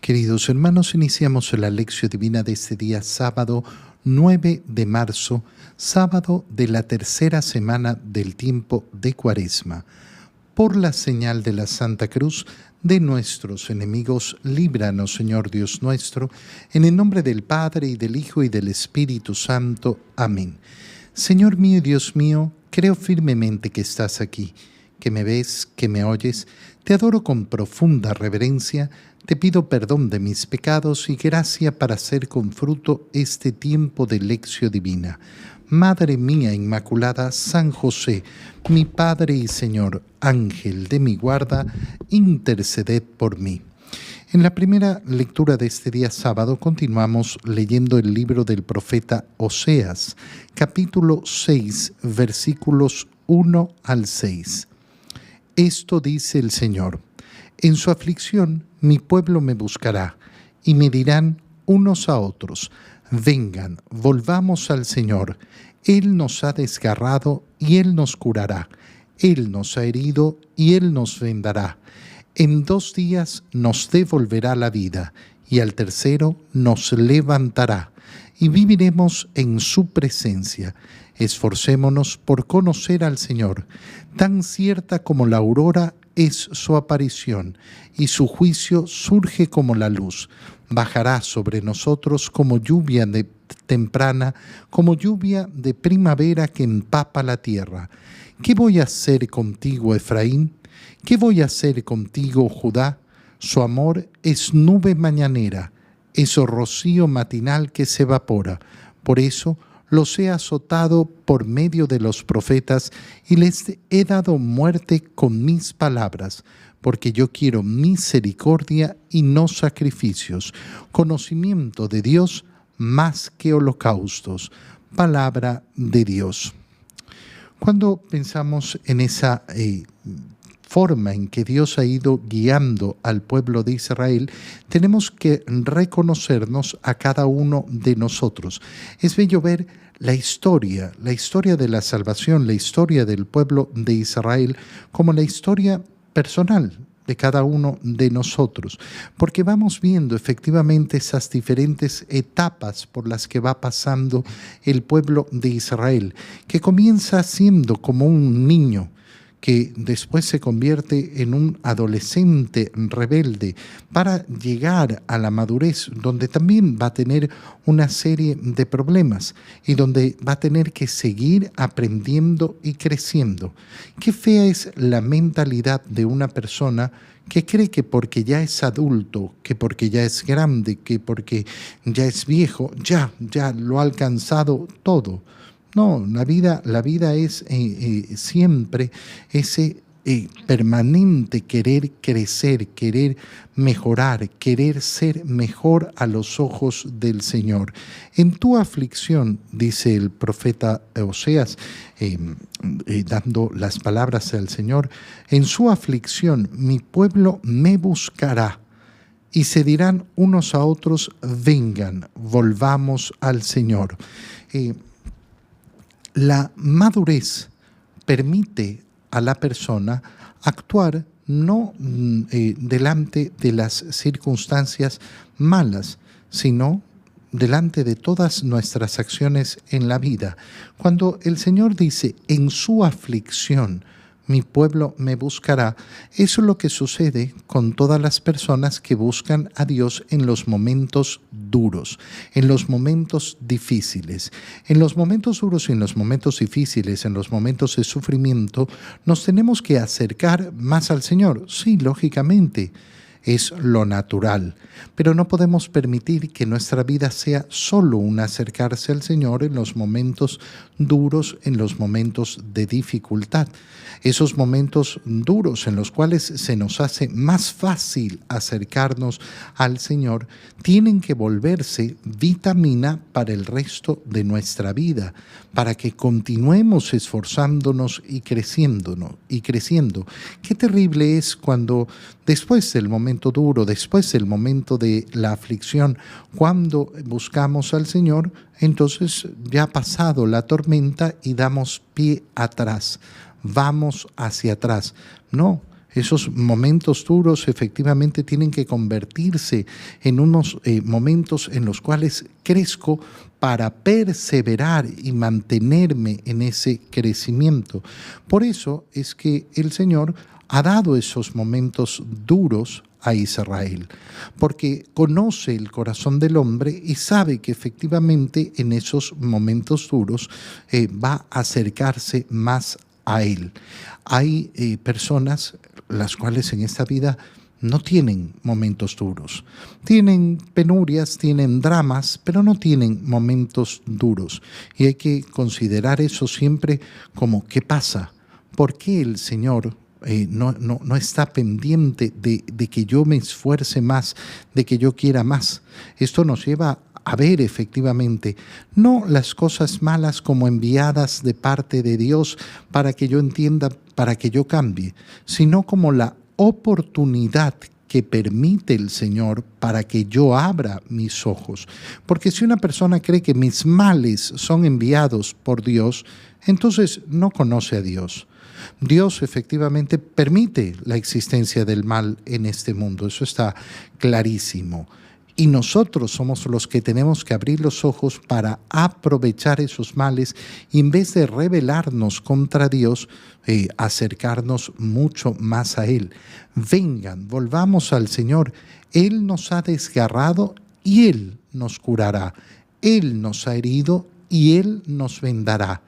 Queridos hermanos, iniciamos la lección divina de este día sábado 9 de marzo, sábado de la tercera semana del tiempo de Cuaresma. Por la señal de la Santa Cruz de nuestros enemigos, líbranos, Señor Dios nuestro, en el nombre del Padre, y del Hijo, y del Espíritu Santo. Amén. Señor mío y Dios mío, creo firmemente que estás aquí, que me ves, que me oyes. Te adoro con profunda reverencia, te pido perdón de mis pecados y gracia para hacer con fruto este tiempo de lección divina. Madre mía Inmaculada, San José, mi Padre y Señor, Ángel de mi guarda, interceded por mí. En la primera lectura de este día sábado continuamos leyendo el libro del profeta Oseas, capítulo 6, versículos 1 al 6. Esto dice el Señor: en su aflicción mi pueblo me buscará, y me dirán unos a otros: vengan, volvamos al Señor. Él nos ha desgarrado y Él nos curará. Él nos ha herido y Él nos vendará. En 2 días nos devolverá la vida, y al tercero nos levantará, y viviremos en su presencia. Esforcémonos por conocer al Señor. Tan cierta como la aurora es su aparición, y su juicio surge como la luz. Bajará sobre nosotros como lluvia temprana, como lluvia de primavera que empapa la tierra. ¿Qué voy a hacer contigo, Efraín? ¿Qué voy a hacer contigo, Judá? Su amor es nube mañanera, es rocío matinal que se evapora. Por eso los he azotado por medio de los profetas y les he dado muerte con mis palabras, porque yo quiero misericordia y no sacrificios, conocimiento de Dios más que holocaustos. Palabra de Dios. Cuando pensamos en esa forma en que Dios ha ido guiando al pueblo de Israel, tenemos que reconocernos a cada uno de nosotros. Es bello ver la historia de la salvación, la historia del pueblo de Israel, como la historia personal de cada uno de nosotros, porque vamos viendo efectivamente esas diferentes etapas por las que va pasando el pueblo de Israel, que comienza siendo como un niño, que después se convierte en un adolescente rebelde para llegar a la madurez, donde también va a tener una serie de problemas y donde va a tener que seguir aprendiendo y creciendo. Qué fea es la mentalidad de una persona que cree que porque ya es adulto, que porque ya es grande, que porque ya es viejo, ya lo ha alcanzado todo. No, la vida es siempre ese permanente querer crecer, querer mejorar, querer ser mejor a los ojos del Señor. En tu aflicción, dice el profeta Oseas, dando las palabras al Señor, en su aflicción mi pueblo me buscará, y se dirán unos a otros: vengan, volvamos al Señor. La madurez permite a la persona actuar no delante de las circunstancias malas, sino delante de todas nuestras acciones en la vida. Cuando el Señor dice: en su aflicción mi pueblo me buscará, eso es lo que sucede con todas las personas que buscan a Dios en los momentos duros, en los momentos difíciles. En los momentos duros y en los momentos difíciles, en los momentos de sufrimiento, nos tenemos que acercar más al Señor. Sí, lógicamente, es lo natural, pero no podemos permitir que nuestra vida sea solo un acercarse al Señor en los momentos duros, en los momentos de dificultad. Esos momentos duros en los cuales se nos hace más fácil acercarnos al Señor tienen que volverse vitamina para el resto de nuestra vida, para que continuemos esforzándonos y creciendo. Qué terrible es cuando después del momento duro, después del momento de la aflicción, cuando buscamos al Señor, entonces ya ha pasado la tormenta y damos pie atrás. Vamos hacia atrás. No, Esos momentos duros efectivamente tienen que convertirse en unos momentos en los cuales crezco para perseverar y mantenerme en ese crecimiento. Por eso es que el Señor ha dado esos momentos duros a Israel, porque conoce el corazón del hombre y sabe que efectivamente en esos momentos duros va a acercarse más a Él. Hay personas las cuales en esta vida no tienen momentos duros. Tienen penurias, tienen dramas, pero no tienen momentos duros. Y hay que considerar eso siempre como ¿qué pasa? ¿Por qué el Señor no está pendiente de que yo me esfuerce más, de que yo quiera más? Esto nos lleva a ver efectivamente no las cosas malas como enviadas de parte de Dios para que yo entienda, para que yo cambie, sino como la oportunidad que permite el Señor para que yo abra mis ojos. Porque si una persona cree que mis males son enviados por Dios, entonces no conoce a Dios. Dios efectivamente permite la existencia del mal en este mundo, eso está clarísimo. Y nosotros somos los que tenemos que abrir los ojos para aprovechar esos males y en vez de rebelarnos contra Dios, acercarnos mucho más a Él. Vengan, volvamos al Señor. Él nos ha desgarrado y Él nos curará. Él nos ha herido y Él nos vendará.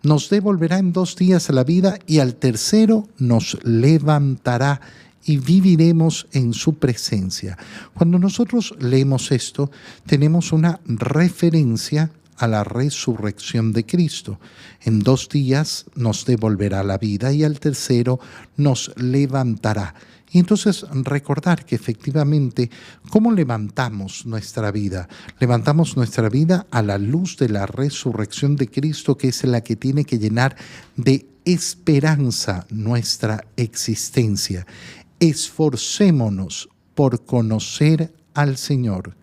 Nos devolverá en 2 días a la vida y al tercero nos levantará y viviremos en su presencia. Cuando nosotros leemos esto, tenemos una referencia a la resurrección de Cristo. En 2 días nos devolverá la vida y al tercero nos levantará. Y entonces recordar que efectivamente, ¿cómo levantamos nuestra vida? Levantamos nuestra vida a la luz de la resurrección de Cristo, que es la que tiene que llenar de esperanza nuestra existencia. Esforcémonos por conocer al Señor.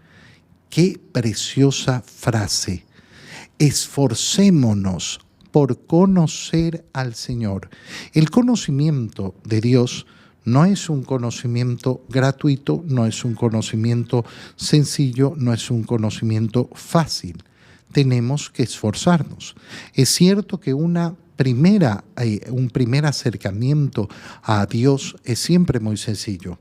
Qué preciosa frase. Esforcémonos por conocer al Señor. El conocimiento de Dios no es un conocimiento gratuito, no es un conocimiento sencillo, no es un conocimiento fácil. Tenemos que esforzarnos. Es cierto que un primer acercamiento a Dios es siempre muy sencillo.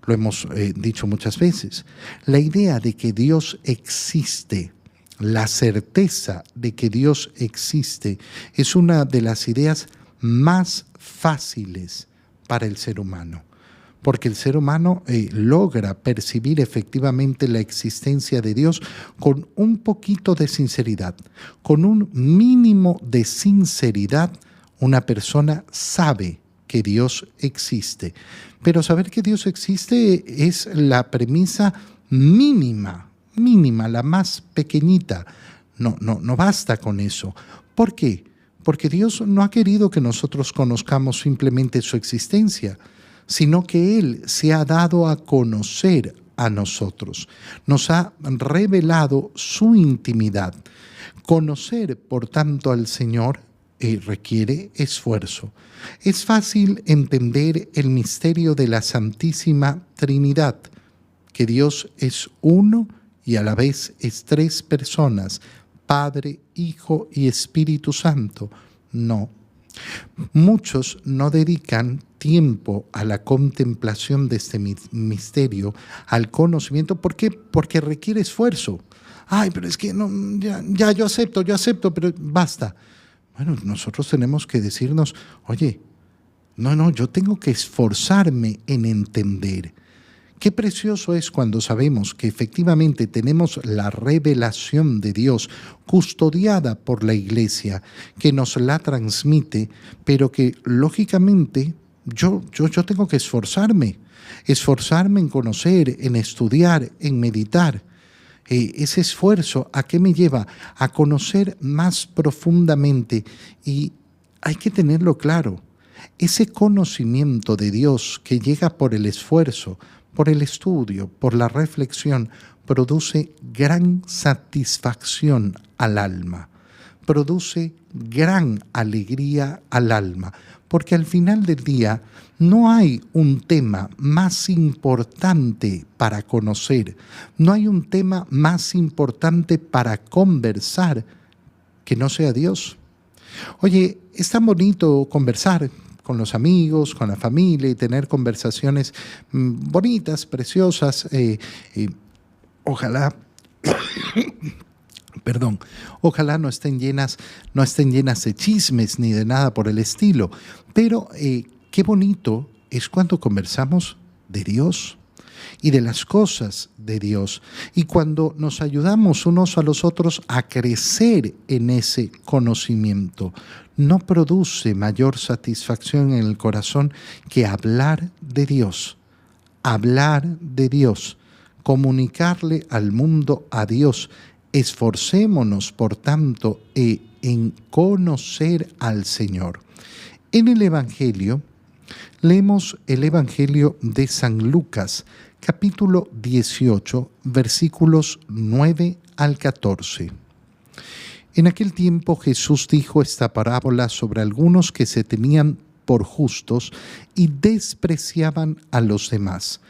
Lo hemos dicho muchas veces. La idea de que Dios existe, la certeza de que Dios existe, es una de las ideas más fáciles para el ser humano. Porque el ser humano logra percibir efectivamente la existencia de Dios con un poquito de sinceridad. Con un mínimo de sinceridad, una persona sabe que Dios existe. Pero saber que Dios existe es la premisa mínima, la más pequeñita. No basta con eso. ¿Por qué? Porque Dios no ha querido que nosotros conozcamos simplemente su existencia, sino que Él se ha dado a conocer a nosotros. Nos ha revelado su intimidad. Conocer, por tanto, al Señor requiere esfuerzo. Es fácil entender el misterio de la Santísima Trinidad, que Dios es uno y a la vez es 3 personas, Padre, Hijo y Espíritu Santo. No. Muchos no dedican tiempo a la contemplación de este misterio, al conocimiento. ¿Por qué? Porque requiere esfuerzo. Ay, pero es que no, ya yo acepto, pero basta. Bueno, nosotros tenemos que decirnos, oye, yo tengo que esforzarme en entender. Qué precioso es cuando sabemos que efectivamente tenemos la revelación de Dios custodiada por la Iglesia, que nos la transmite, pero que lógicamente yo tengo que esforzarme en conocer, en estudiar, en meditar. Ese esfuerzo, ¿a qué me lleva? A conocer más profundamente, y hay que tenerlo claro. Ese conocimiento de Dios que llega por el esfuerzo, por el estudio, por la reflexión, produce gran satisfacción al alma, produce gran alegría al alma. porque al final del día no hay un tema más importante para conocer, no hay un tema más importante para conversar que no sea Dios. Oye, es tan bonito conversar con los amigos, con la familia y tener conversaciones bonitas, preciosas. Ojalá, perdón, ojalá no estén llenas de chismes ni de nada por el estilo. Pero qué bonito es cuando conversamos de Dios y de las cosas de Dios, y cuando nos ayudamos unos a los otros a crecer en ese conocimiento. No produce mayor satisfacción en el corazón que hablar de Dios, comunicarle al mundo a Dios. Esforcémonos, por tanto, en conocer al Señor. En el Evangelio, leemos el Evangelio de San Lucas, capítulo 18, versículos 9 al 14. En aquel tiempo Jesús dijo esta parábola sobre algunos que se tenían por justos y despreciaban a los demás.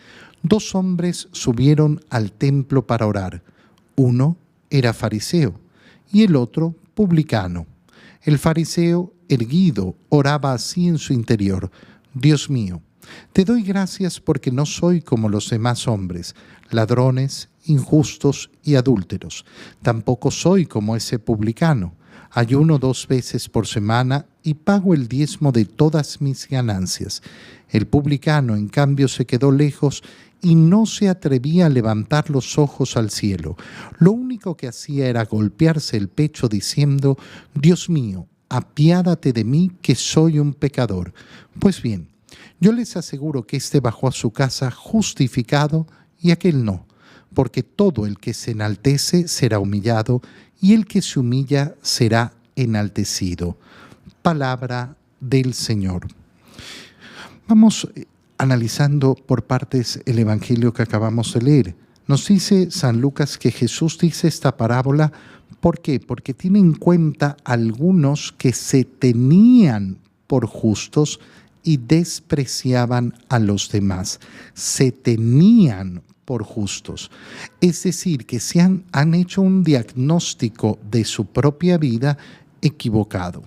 2 hombres subieron al templo para orar. Uno era fariseo y el otro publicano. El fariseo, erguido, oraba así en su interior: Dios mío, te doy gracias porque no soy como los demás hombres, ladrones, injustos y adúlteros. Tampoco soy como ese publicano. Ayuno 2 veces por semana y pago el diezmo de todas mis ganancias. El publicano, en cambio, se quedó lejos y no se atrevía a levantar los ojos al cielo. Lo único que hacía era golpearse el pecho diciendo: Dios mío, apiádate de mí, que soy un pecador. Pues bien, yo les aseguro que éste bajó a su casa justificado y aquel no, porque todo el que se enaltece será humillado y el que se humilla será enaltecido. Palabra del Señor. Vamos analizando por partes el Evangelio que acabamos de leer. Nos dice San Lucas que Jesús dice esta parábola. ¿Por qué? Porque tiene en cuenta algunos que se tenían por justos y despreciaban a los demás. Se tenían por justos. Es decir, que han hecho un diagnóstico de su propia vida equivocado.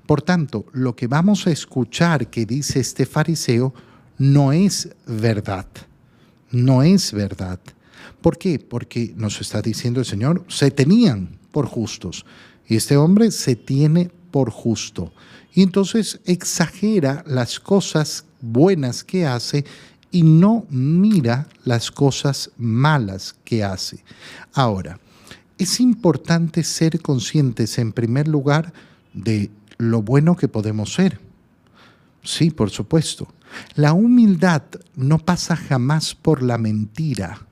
Por tanto, lo que vamos a escuchar que dice este fariseo no es verdad. No es verdad. ¿Por qué? Porque nos está diciendo el Señor, se tenían por justos. Y este hombre se tiene por justo. Y entonces exagera las cosas buenas que hace y no mira las cosas malas que hace. Ahora, es importante ser conscientes, en primer lugar, de lo bueno que podemos ser. Sí, por supuesto. La humildad no pasa jamás por la mentira.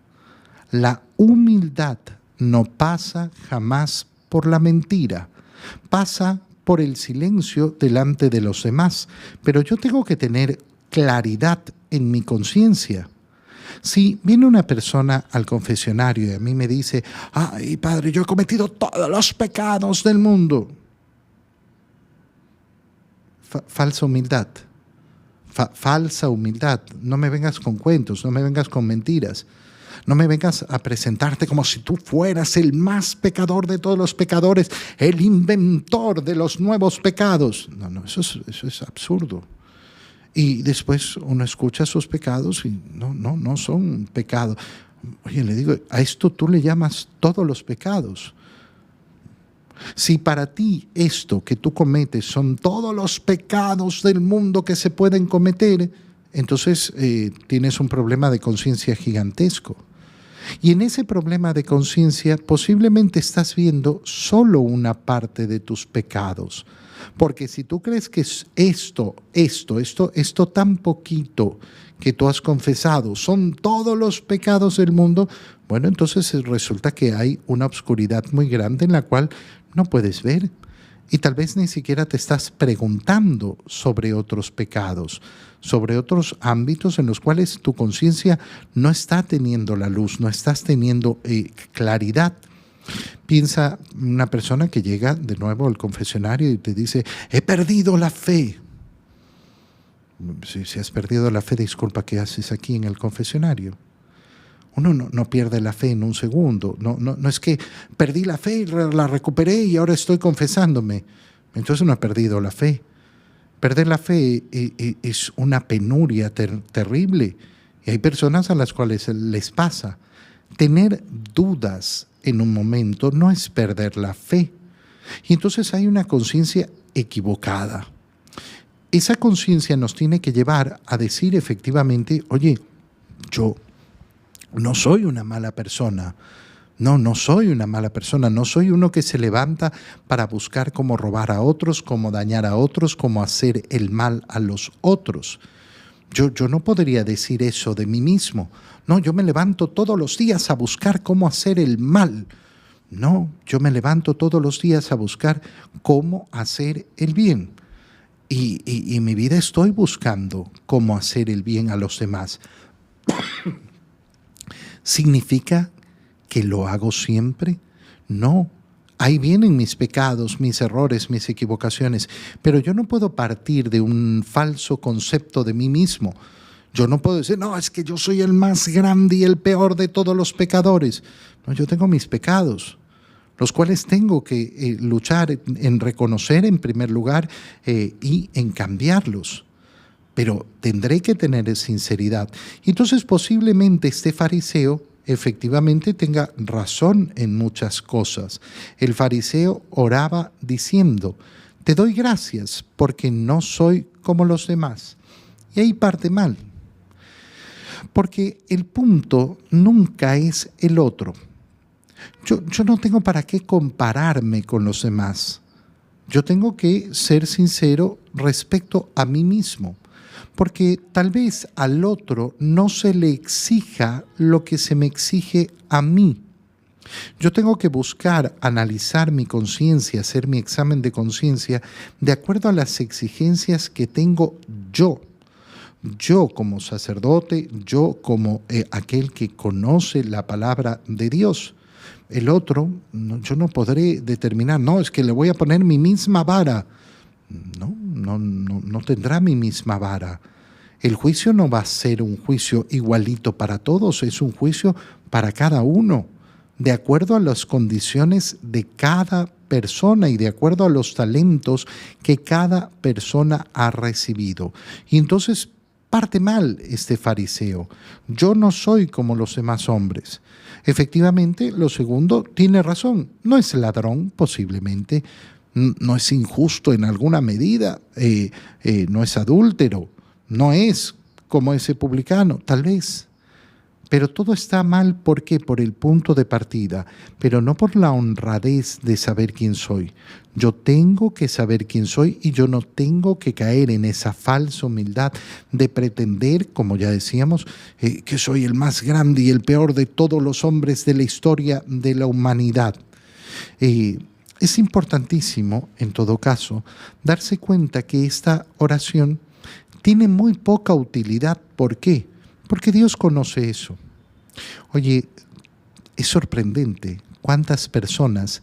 La humildad no pasa jamás por la mentira. Pasa por el silencio delante de los demás. Pero yo tengo que tener claridad en mi conciencia. Si viene una persona al confesionario y a mí me dice: ay, padre, yo he cometido todos los pecados del mundo. Falsa humildad. Falsa humildad. No me vengas con cuentos, no me vengas con mentiras. No me vengas a presentarte como si tú fueras el más pecador de todos los pecadores, el inventor de los nuevos pecados. No, eso es absurdo. Y después uno escucha sus pecados y no son pecados. Oye, le digo, a esto tú le llamas todos los pecados. Si para ti esto que tú cometes son todos los pecados del mundo que se pueden cometer, entonces tienes un problema de conciencia gigantesco. Y en ese problema de conciencia posiblemente estás viendo solo una parte de tus pecados. Porque si tú crees que es esto tan poquito que tú has confesado son todos los pecados del mundo, bueno, entonces resulta que hay una oscuridad muy grande en la cual no puedes ver. Y tal vez ni siquiera te estás preguntando sobre otros pecados, sobre otros ámbitos en los cuales tu conciencia no está teniendo la luz, no estás teniendo claridad. Piensa una persona que llega de nuevo al confesionario y te dice: he perdido la fe. Si has perdido la fe, disculpa, ¿qué haces aquí en el confesionario? Uno no pierde la fe en un segundo. No es que perdí la fe, la recuperé y ahora estoy confesándome. Entonces no ha perdido la fe. Perder la fe es una penuria terrible. Y hay personas a las cuales les pasa. Tener dudas en un momento no es perder la fe. Y entonces hay una conciencia equivocada. Esa conciencia nos tiene que llevar a decir efectivamente, oye, yo no soy una mala persona. No soy una mala persona. No soy uno que se levanta para buscar cómo robar a otros, cómo dañar a otros, cómo hacer el mal a los otros. Yo no podría decir eso de mí mismo. No, yo me levanto todos los días a buscar cómo hacer el mal. No, yo me levanto todos los días a buscar cómo hacer el bien. Y en mi vida estoy buscando cómo hacer el bien a los demás. ¿Significa que lo hago siempre? No. Ahí vienen mis pecados, mis errores, mis equivocaciones, pero yo no puedo partir de un falso concepto de mí mismo. Yo no puedo decir, no, es que yo soy el más grande y el peor de todos los pecadores. No, yo tengo mis pecados, los cuales tengo que luchar en reconocer en primer lugar y en cambiarlos. Pero tendré que tener sinceridad. Entonces posiblemente este fariseo efectivamente tenga razón en muchas cosas. El fariseo oraba diciendo, te doy gracias porque no soy como los demás. Y ahí parte mal. Porque el punto nunca es el otro. Yo no tengo para qué compararme con los demás. Yo tengo que ser sincero respecto a mí mismo. Porque tal vez al otro no se le exija lo que se me exige a mí. Yo tengo que buscar, analizar mi conciencia, hacer mi examen de conciencia de acuerdo a las exigencias que tengo yo. Yo como sacerdote, yo como aquel que conoce la palabra de Dios. El otro, yo no podré determinar, no, es que le voy a poner mi misma vara. No tendrá mi misma vara. El juicio no va a ser un juicio igualito para todos, es un juicio para cada uno, de acuerdo a las condiciones de cada persona y de acuerdo a los talentos que cada persona ha recibido. Y entonces parte mal este fariseo. Yo no soy como los demás hombres. Efectivamente, lo segundo tiene razón. No es ladrón, posiblemente. No es injusto en alguna medida, no es adúltero, no es como ese publicano, tal vez. Pero todo está mal, ¿por qué? Por el punto de partida, pero no por la honradez de saber quién soy. Yo tengo que saber quién soy y yo no tengo que caer en esa falsa humildad de pretender, como ya decíamos, que soy el más grande y el peor de todos los hombres de la historia de la humanidad. Es importantísimo, en todo caso, darse cuenta que esta oración tiene muy poca utilidad. ¿Por qué? Porque Dios conoce eso. Oye, es sorprendente cuántas personas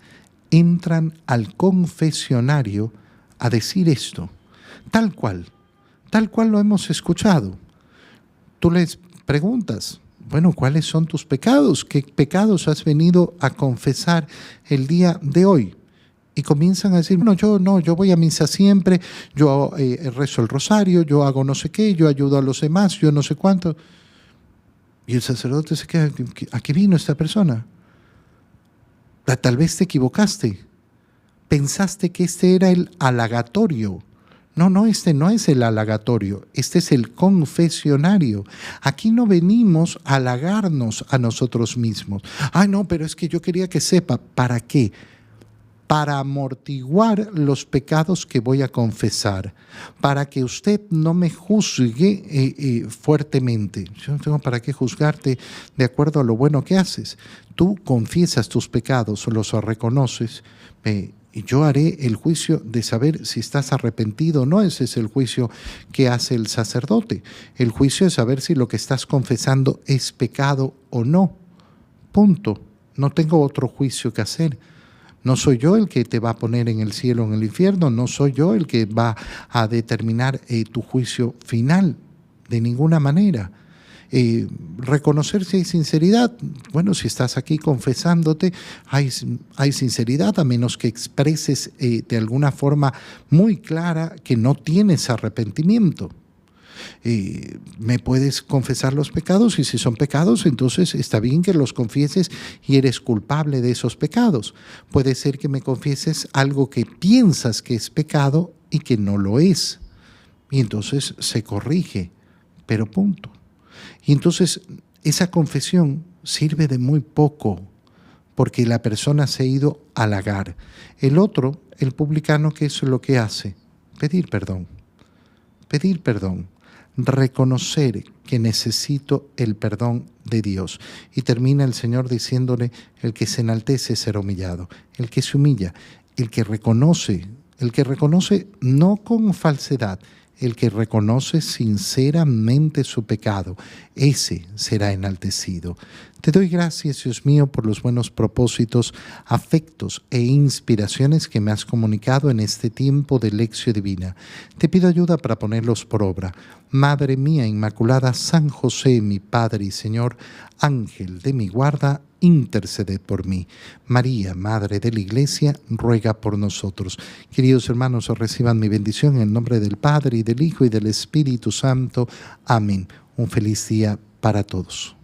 entran al confesionario a decir esto, tal cual lo hemos escuchado. Tú les preguntas, bueno, ¿cuáles son tus pecados? ¿Qué pecados has venido a confesar el día de hoy? Y comienzan a decir, yo voy a misa siempre, yo rezo el rosario, yo hago no sé qué, yo ayudo a los demás, yo no sé cuánto. Y el sacerdote se queda, ¿a qué vino esta persona? Tal vez te equivocaste. Pensaste que este era el halagatorio. No, este no es el halagatorio, este es el confesionario. Aquí no venimos a halagarnos a nosotros mismos. Ay, no, pero es que yo quería que sepa, ¿para qué? Para amortiguar los pecados que voy a confesar, para que usted no me juzgue fuertemente. Yo no tengo para qué juzgarte de acuerdo a lo bueno que haces. Tú confiesas tus pecados, los reconoces, y yo haré el juicio de saber si estás arrepentido o no. Ese es el juicio que hace el sacerdote. El juicio es saber si lo que estás confesando es pecado o no. Punto. No tengo otro juicio que hacer. No soy yo el que te va a poner en el cielo o en el infierno, no soy yo el que va a determinar tu juicio final, de ninguna manera. Reconocer si hay sinceridad. Bueno, si estás aquí confesándote, hay sinceridad, a menos que expreses de alguna forma muy clara que no tienes arrepentimiento. Me puedes confesar los pecados, y si son pecados, entonces está bien que los confieses y eres culpable de esos pecados. Puede ser que me confieses algo que piensas que es pecado y que no lo es, y entonces se corrige, pero punto. Y entonces esa confesión sirve de muy poco, porque la persona se ha ido a halagar. El otro, el publicano, ¿qué es lo que hace? Pedir perdón. Pedir perdón. Reconocer que necesito el perdón de Dios. Y termina el Señor diciéndole: el que se enaltece será humillado. El que se humilla, el que reconoce no con falsedad, el que reconoce sinceramente su pecado, ese será enaltecido. Te doy gracias, Dios mío, por los buenos propósitos, afectos e inspiraciones que me has comunicado en este tiempo de lección divina. Te pido ayuda para ponerlos por obra. Madre mía Inmaculada, San José, mi Padre y Señor, Ángel de mi guarda, interceded por mí. María, Madre de la Iglesia, ruega por nosotros. Queridos hermanos, reciban mi bendición en el nombre del Padre, y del Hijo, y del Espíritu Santo. Amén. Un feliz día para todos.